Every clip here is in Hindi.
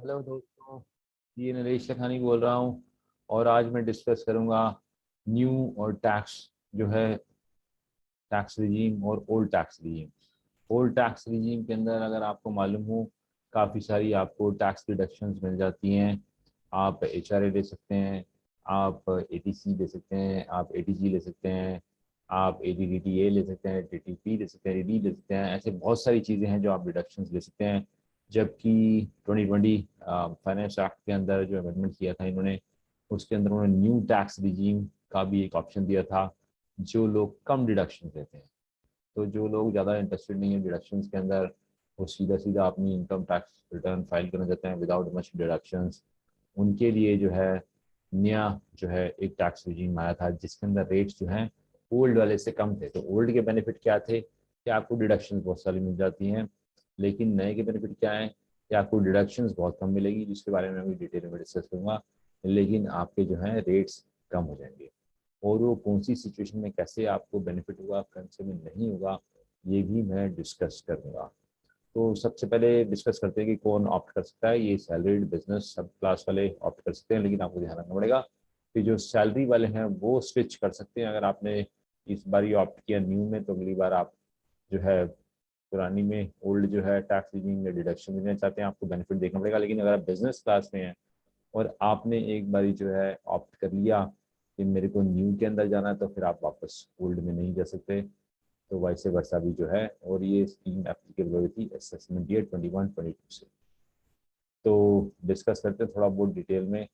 हेलो दोस्तों, ये नरेश लखानी बोल रहा हूँ। और आज मैं डिस्कस करूँगा न्यू और टैक्स जो है टैक्स रिजीम और old tax regime. Old tax regime के अंदर अगर आपको मालूम हो, काफ़ी सारी आपको टैक्स डिडक्शंस मिल जाती हैं। आप एचआरए ले सकते हैं, आप एटीसी ले सकते हैं, आप एटीजी ले सकते हैं, आप एडीडीटीए ले सकते हैं, टीटीपी ले सकते हैं, एडी ले सकते हैं। ऐसे बहुत सारी चीज़ें हैं जो आप डिडक्शंस ले सकते हैं। जबकि 2020 फाइनेंस एक्ट के अंदर जो अमेंडमेंट किया था इन्होंने, उसके अंदर उन्होंने न्यू टैक्स रिजीम का भी एक ऑप्शन दिया था। जो लोग कम डिडक्शन देते हैं, तो जो लोग ज़्यादा इंटरेस्टेड नहीं है डिडक्शंस के अंदर, वो सीधा सीधा अपनी इनकम टैक्स रिटर्न फाइल करना चाहते हैं विदाउट मच डिडक्शंस, उनके लिए जो है नया जो है एक टैक्स रिजीम आया था जिसके अंदर रेट्स जो हैं ओल्ड वाले से कम थे। तो ओल्ड के बेनिफिट क्या थे कि आपको डिडक्शन बहुत सारी मिल जाती हैं, लेकिन नए के बेनिफिट क्या है कि आपको डिडक्शंस बहुत कम मिलेगी, जिसके बारे में अभी डिटेल में डिस्कस करूँगा। लेकिन आपके जो है रेट्स कम हो जाएंगे, और वो कौन सी सिचुएशन में कैसे आपको बेनिफिट होगा, कौन से में नहीं होगा, ये भी मैं डिस्कस करूँगा। तो सबसे पहले डिस्कस करते हैं कि कौन ऑप्ट कर सकता है। ये सैलरीड बिजनेस सब क्लास वाले ऑप्ट कर सकते हैं, लेकिन आपको ध्यान रखना पड़ेगा कि जो सैलरी वाले हैं वो स्विच कर सकते हैं। अगर आपने इस बार ये ऑप्ट किया न्यू में, तो अगली बार आप जो है पुरानी में ओल्ड जो है टैक्स रिजीम में डिडक्शन देना चाहते हैं, आपको बेनिफिट देखना पड़ेगा। लेकिन अगर आप बिजनेस क्लास में हैं और आपने एक बारी जो है ऑप्ट कर लिया कि मेरे को न्यू के अंदर जाना है, तो फिर आप वापस ओल्ड में नहीं जा सकते। तो वैसे वर्षा भी जो है, और ये स्कीम एप्लीकेबल हुई थी असेसमेंट ईयर 21-22 से। तो डिस्कस करते हैं थोड़ा बहुत डिटेल में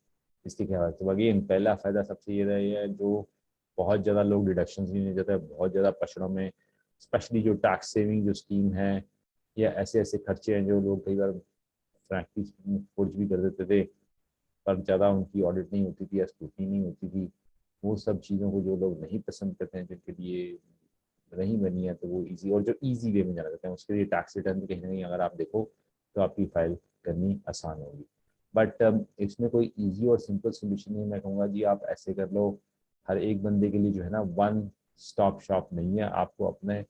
इसके क्या है। तो अगेन पहला फायदा सबसे ये रहा है, जो बहुत ज़्यादा लोग डिडक्शन नहीं ले जाते हैं बहुत ज़्यादा पक्षों में, स्पेशली जो टैक्स सेविंग जो स्कीम है, या ऐसे ऐसे खर्चे हैं जो लोग कई बार फ्रैंकली खोज भी कर देते थे, पर ज़्यादा उनकी ऑडिट नहीं होती थी या स्क्रूटनी नहीं होती थी। वो सब चीज़ों को जो लोग नहीं पसंद करते हैं, जिनके लिए नहीं बनी है, तो वो इजी, और जो इजी वे में जाना चाहते हैं उसके लिए टैक्स रिटर्न भी कहीं ना कहीं अगर आप देखो तो आपकी फाइल करनी आसान होगी। बट इसमें कोई इजी और सिंपल सोल्यूशन नहीं। मैं कहूँगा जी आप ऐसे कर लो, हर एक बंदे के लिए जो है ना वन स्टॉप शॉप नहीं है, आपको अपने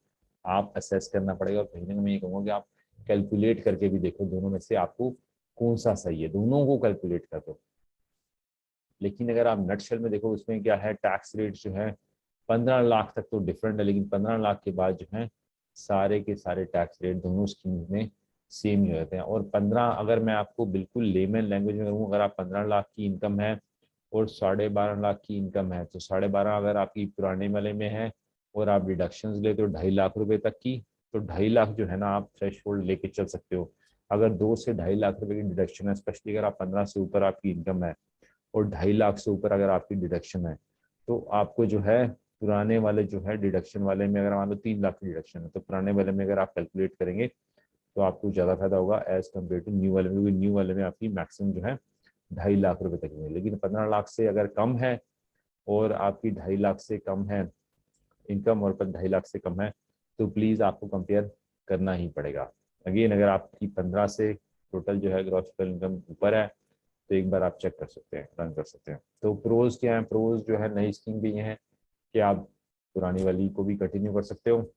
आप असेस करना पड़ेगा। और कहीं ना कहीं मैं ये कहूँगा कि आप कैलकुलेट करके भी देखो दोनों में से आपको कौन सा सही है, दोनों को कैलकुलेट कर दो। लेकिन अगर आप नटशेल में देखो, उसमें क्या है, टैक्स रेट जो है 15 लाख तक तो डिफरेंट है, लेकिन 15 लाख के बाद जो है सारे के सारे टैक्स रेट दोनों स्कीम में सेम ही रहते हैं। और 15, अगर मैं आपको बिल्कुल लेमन लैंग्वेज में कहूँ, अगर आप 15 लाख की इनकम है और 12.5 लाख की इनकम है, तो 12.5 अगर आपकी पुराने वाले में है और आप डिडक्शन ले तो 2.5 लाख रुपए तक की, तो 2.5 लाख जो है ना आप थ्रेश होल्ड लेके चल सकते हो। अगर 2 से 2.5 लाख रुपए की डिडक्शन है, स्पेशली अगर आप 15 से ऊपर आपकी इनकम है और 2.5 लाख से ऊपर अगर आपकी डिडक्शन है, तो आपको जो है पुराने वाले जो है डिडक्शन वाले में, अगर मान लो 3 लाख की डिडक्शन है, तो पुराने वाले में अगर आप कैलकुलेट करेंगे तो आपको ज़्यादा फायदा होगा एज कम्पेयर टू न्यू वाले में, क्योंकि न्यू वाले में आपकी मैक्सिमम जो है 2.5 लाख रुपए तक में। लेकिन 15 लाख से अगर कम है और आपकी 2.5 लाख से कम है इनकम, और 2.5 लाख से कम है, तो प्लीज़ आपको कंपेयर करना ही पड़ेगा। अगेन अगर आपकी 15 से टोटल जो है ग्रॉस इनकम ऊपर है, तो एक बार आप चेक कर सकते हैं, रन कर सकते हैं। तो प्रोज क्या है, प्रोज जो है नई स्कीम भी ये है कि आप पुरानी वाली को भी कंटिन्यू कर सकते हो।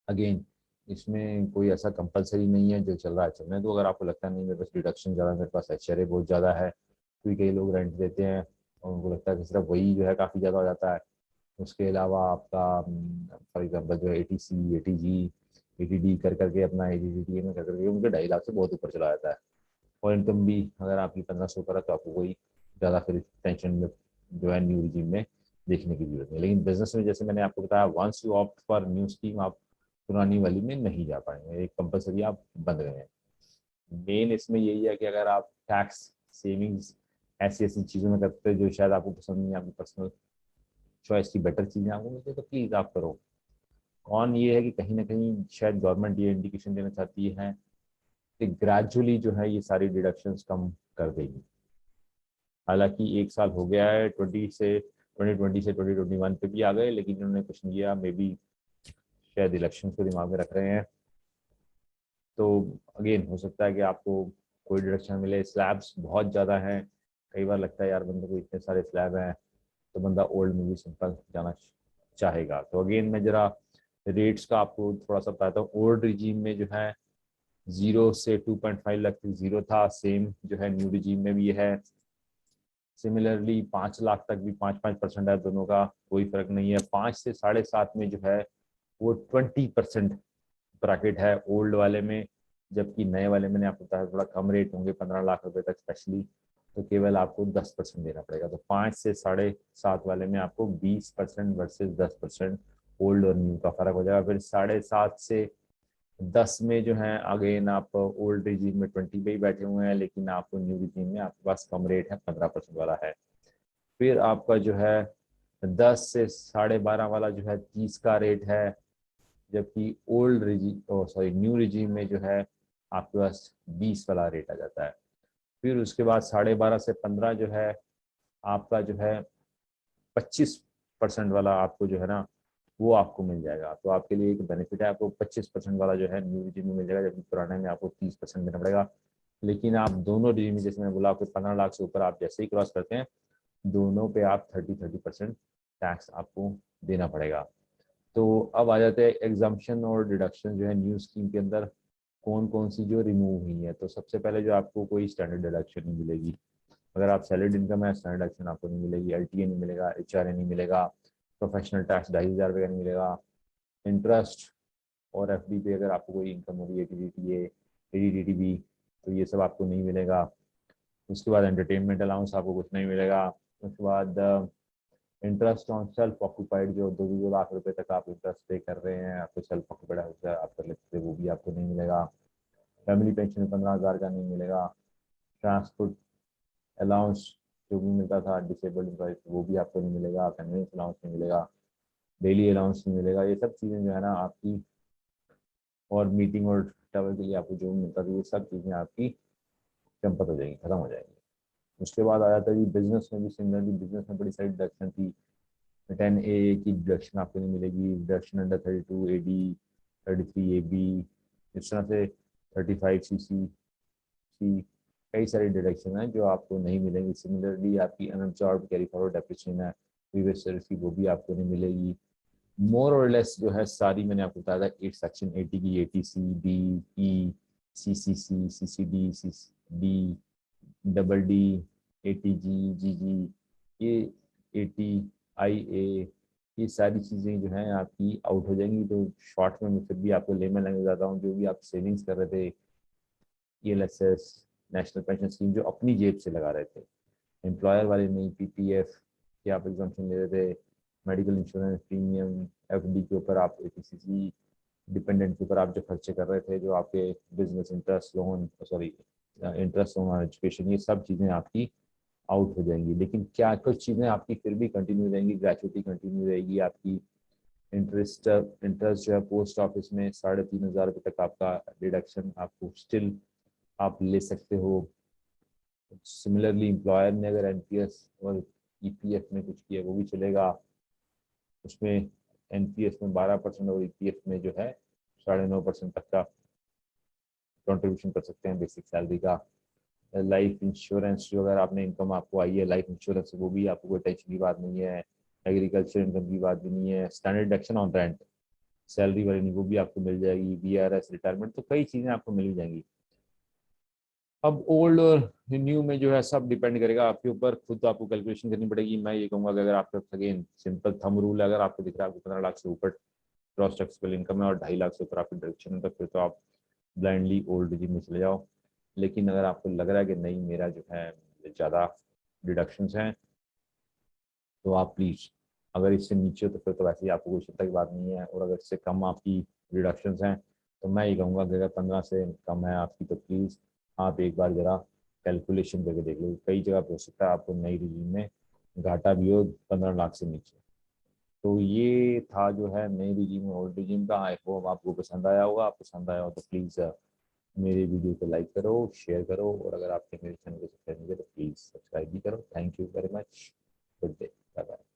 अगेन इसमें कोई ऐसा कंपलसरी नहीं है, जो चल रहा है चलने दो। अगर आपको लगता है नहीं मेरे पास डिडक्शन ज़्यादा, मेरे पास एचआरए बहुत ज़्यादा है, क्योंकि कई लोग रेंट देते हैं और उनको लगता है कि सिर्फ वही जो है काफ़ी ज़्यादा हो जाता है। उसके अलावा आपका फॉर एग्जाम्पल जो है एटीसी, एटीजी, एटीडी कर करके अपना एडीडीटी में कर करके उनके 2.5 लाख से बहुत ऊपर चला जाता है। और इनकम भी अगर आपकी 1500 पर है, तो आपको कोई ज़्यादा फिर टेंशन में जो है न्यू रिजीम में देखने की जरूरत नहीं। लेकिन बिजनेस में जैसे मैंने आपको बताया, once you opt for new scheme, आप पुरानी वाली में नहीं जा पाएंगे, एक कंपलसरी आप बंद गए हैं। मेन इसमें यही है कि अगर आप टैक्स सेविंग्स ऐसी ऐसी चीज़ों में करते हैं जो शायद आपको पसंद नहीं है, आपकी पर्सनल चॉइस की बेटर चीज़ें आपको मिलती है, तो प्लीज़ आप करो। कौन ये है कि कहीं ना कहीं शायद गवर्नमेंट ये इंडिकेशन देना चाहती है कि ग्रेजुअली जो है ये सारी डिडक्शंस कम कर देगी। हालांकि एक साल हो गया है, 2020 से 2021 पे भी आ गए, लेकिन इन्होंने कुछ नहीं किया। मे बी शायद इलेक्शन को दिमाग में रख रहे हैं। तो अगेन हो सकता है कि आपको कोई डिडक्शन मिले। स्लैब्स बहुत ज़्यादा हैं, कई बार लगता है यार बंदे को इतने सारे स्लैब हैं, तो बंदा ओल्ड में भी सिंपल जाना चाहेगा। तो अगेन मैं जरा रेट्स का आपको थोड़ा सा बताता हूँ। ओल्ड रिजीम में जो है 0 से 2.5 लाख तक 0 था, सेम जो है न्यू रिजीम में भी है। सिमिलरली 5 लाख तक भी 5-5% है, दोनों का कोई फर्क नहीं है। 5 से 7.5 में जो है वो 20% ब्रैकेट है ओल्ड वाले में, जबकि नए वाले मैंने आपको बताया थोड़ा कम रेट होंगे 15 लाख रुपए तक स्पेशली, तो केवल आपको 10% देना पड़ेगा। तो 5 से 7.5 वाले में आपको 20% वर्सेज 10% ओल्ड और न्यू का फर्क हो जाएगा। फिर 7.5 से 10 में जो है अगेन आप ओल्ड रिजीम में 20 पे ही बैठे हुए हैं, लेकिन आपको न्यू रिजीम में आपके पास कम रेट है, 15% वाला है। फिर आपका जो है 10 से 12.5 वाला जो है 30 का रेट है, जबकि old regime sorry new regime में जो है आपके पास 20 वाला रेट आ जाता है। फिर उसके बाद 12.5 से 15 जो है आपका जो है 25% वाला आपको जो है ना वो आपको मिल जाएगा। तो आपके लिए एक बेनिफिट है, आपको 25% वाला जो है न्यू रिजीम में मिल जाएगा, जबकि पुराने में आपको 30% देना पड़ेगा। लेकिन आप दोनों रिजीम में, जैसे मैंने बोला आपको 15 लाख से ऊपर आप जैसे ही क्रॉस करते हैं, दोनों पे आप 30% टैक्स आपको देना पड़ेगा। तो अब आ जाते हैं एग्जाम्पशन और डिडक्शन जो है न्यू स्कीम के अंदर कौन कौन सी जो रिमूव हुई है। तो सबसे पहले जो आपको कोई स्टैंडर्ड डिडक्शन नहीं मिलेगी, अगर आप सैलरीड इनकम है स्टैंडर्ड डिडक्शन आपको नहीं मिलेगी, एलटीए नहीं मिलेगा, एचआरए नहीं मिलेगा, प्रोफेशनल टैक्स 2,500 रुपये का नहीं मिलेगा, इंटरेस्ट और एफडी पे अगर आपको कोई इनकम हो रही है टीडीटीए एडीटीबी तो ये सब आपको नहीं मिलेगा। उसके बाद एंटरटेनमेंट अलाउंस आपको कुछ नहीं मिलेगा। उसके बाद इंटरेस्ट ऑन सेल्फ ऑक्यूपाइड जो 2 लाख रुपए तक आप इंटरेस्ट पे कर रहे हैं, आपको सेल्फ ऑक्यूपाइड आप कर लेते थे, वो भी आपको नहीं मिलेगा। फैमिली पेंशन 15,000 का नहीं मिलेगा। ट्रांसपोर्ट अलाउंस जो भी मिलता था डिसेबल्ड एम्प्लॉयज वो भी आपको नहीं मिलेगा। कन्वेंस अलाउंस नहीं मिलेगा, डेली अलाउंस नहीं मिलेगा। ये सब चीज़ें जो है ना आपकी, और मीटिंग और ट्रैवल के लिए आपको जो मिलता था, ये सब चीज़ें आपकी चंपत हो जाएंगी, खत्म हो जाएंगी। उसके बाद आ जाता है कि बिजनेस में भी सिमिलरली, बिजनेस में बड़ी सारी डिडक्शन थी। 10A की डिडक्शन आपको नहीं मिलेगी, डिडक्शन अंडर 32AD, 33AB, इस तरह से 35CC, कई सारी डिडक्शन है जो आपको नहीं मिलेंगी। सिमिलरली आपकी अनअब्जॉर्ब कैरी फॉरवर्ड डेप्रिसिएशन है प्रीवियस सर्विस की, वो भी आपको नहीं मिलेगी। मोर और लेस जो है सारी मैंने आपको बताया था 8 सेक्शन 80 की, 80C, D, E, CCC, CCD, CCD, DD, 80G, GG, ये 80IA, ये सारी चीज़ें जो हैं आपकी आउट हो जाएंगी। तो शॉर्ट में मैं फिर भी आपको लेमन लैंग्वेज बताता हूँ, जो भी आप सेविंग्स कर रहे थे, ELSS, नेशनल पेंशन स्कीम जो अपनी जेब से लगा रहे थे, एम्प्लॉयर वाले नहीं, PPF की आप एग्जाम्पशन ले रहे थे, मेडिकल इंश्योरेंस प्रीमियम, FD के ऊपर आप ATCC डिपेंडेंट के ऊपर आप जो खर्चे कर रहे थे, जो आपके business interest loan sorry interest on education, ये सब चीज़ें आपकी आउट हो जाएंगी। लेकिन क्या कुछ चीज़ें आपकी फिर भी कंटिन्यू रहेंगी, ग्रेचुइटी कंटिन्यू रहेगी आपकी। इंटरेस्ट इंटरेस्ट जो है पोस्ट ऑफिस में 3,500 रुपये तक आपका डिडक्शन आपको स्टिल आप ले सकते हो। सिमिलरली एम्प्लॉयर ने अगर एनपीएस और ईपीएफ में कुछ किया वो भी चलेगा, उसमें एनपीएस में 12% और ईपीएफ में जो है 9.5% तक का कंट्रीब्यूशन कर सकते हैं बेसिक सैलरी का। लाइफ इंश्योरेंस जो अगर आपने इनकम आपको आई है लाइफ इंश्योरेंस, वो भी आपको कोई टेंशन की बात नहीं है। एग्रीकल्चर इनकम की बात भी नहीं है। Standard deduction on rent salary वाली नहीं, वो भी आपको मिल जाएगी। VRS रिटायरमेंट, तो कई चीज़ें आपको मिल जाएंगी। अब ओल्ड और न्यू में जो है सब डिपेंड करेगा आपके ऊपर, खुद आपको कैलकुलेशन करनी पड़ेगी। मैं ये कहूँगा कि अगर आपके अगेन सिंपल थंब रूल है, अगर आपको दिख रहा है आपको 15 लाख से ऊपर क्रॉस टैक्सेबल इनकम है और 2.5 लाख से ऊपर आपकी डिडक्शन है, तो फिर तो आप ब्लाइंडली ओल्ड रिजीम में चले जाओ। लेकिन अगर आपको लग रहा है कि नहीं मेरा जो है ज़्यादा डिडक्शंस हैं, तो आप प्लीज़, अगर इससे नीचे हो तो फिर तो वैसे ही आपको कोई चिंता की बात नहीं है। और अगर इससे कम आपकी डिडक्शंस हैं, तो मैं ये कहूँगा कि अगर 15 से कम है आपकी, तो प्लीज़ आप एक बार ज़रा कैलकुलेशन करके देख लो। कई जगह पे हो सकता है आपको नई रिजीम में घाटा भी हो 15 लाख से नीचे। तो ये था जो है नई रिजीम और ओल्ड रिजीम का। आई होप आपको पसंद आया होगा। आप पसंद आया हो तो प्लीज़ मेरे वीडियो को लाइक करो, शेयर करो, और अगर आपके मेरे चैनल को सब्सक्राइब नहीं किया तो प्लीज़ सब्सक्राइब भी करो। Thank you very much. Good day, bye bye.